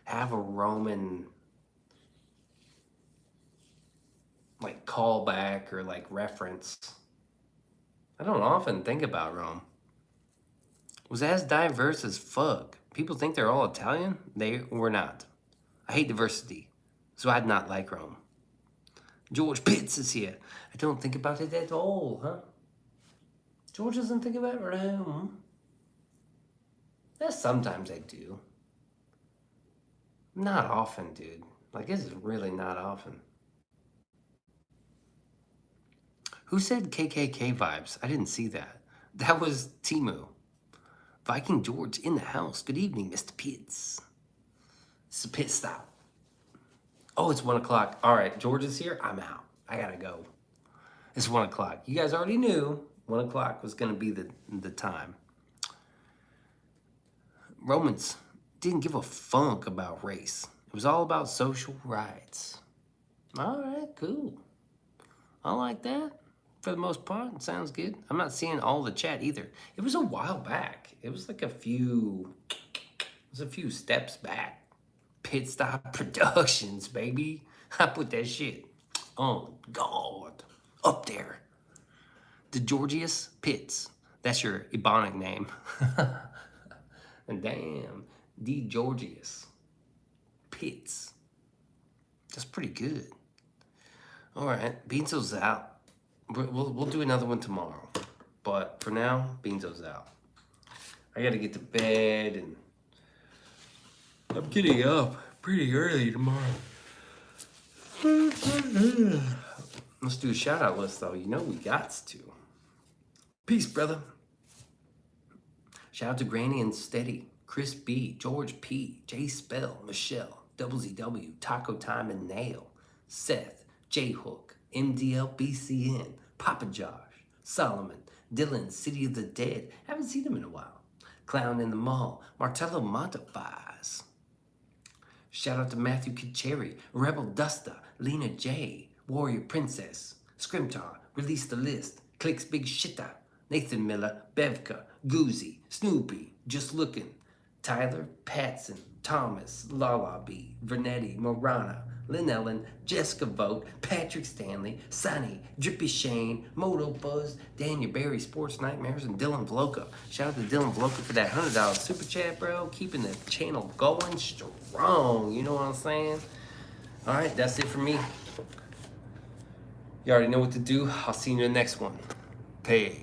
have a Roman like callback or like reference. I don't often think about Rome. It was as diverse as fuck. People think they're all Italian. They were not. I hate diversity, so I'd not like Rome. George Pitts is here. I don't think about it at all, huh? George doesn't think about Rome. Yeah, sometimes I do. Not often, dude. Like, this is really not often. Who said KKK vibes? I didn't see that. That was Timu. Viking George in the house. Good evening, Mr. Pitts. It's a pit stop. Oh, it's 1 o'clock. All right, George is here. I'm out. I gotta go. It's 1 o'clock. You guys already knew 1 o'clock was gonna be the time. Romans didn't give a funk about race. It was all about social rights. All right, cool. I like that. For the most part, it sounds good. I'm not seeing all the chat either. It was a while back. It was like a few steps back. Pit Stop Productions, baby. I put that shit on God up there. The Georgius Pitts. That's your Ebonic name. And damn, the Georgius Pitts. That's pretty good. All right, Beanso's out. We'll do another one tomorrow. But for now, Beanso's out. I gotta get to bed, and I'm getting up pretty early tomorrow. Let's do a shout out list though. You know we gots to. Peace, brother. Shout out to Granny and Steady, Chris B, George P, J Spell, Michelle, WZW, Taco Time and Nail, Seth, J Hook, MDL BCN, Papa Josh, Solomon, Dylan, City of the Dead. Haven't seen him in a while. Clown in the Mall, Martello Montefies. Shout out to Matthew Kitcheri, Rebel Dusta, Lena J, Warrior Princess, Scrimtar, Release the List, Clicks Big Shitta, Nathan Miller, Bevka, Goozy, Snoopy, Just Looking, Tyler, Patson, Thomas, Lala B, Vernetti, Morana, Lynn Ellen, Jessica Vogt, Patrick Stanley, Sonny, Drippy Shane, Moto Buzz, Daniel Barry, Sports Nightmares, and Dylan Vloka. Shout out to Dylan Vloka for that $100 super chat, bro. Keeping the channel going strong. You know what I'm saying? All right, that's it for me. You already know what to do. I'll see you in the next one. Peace.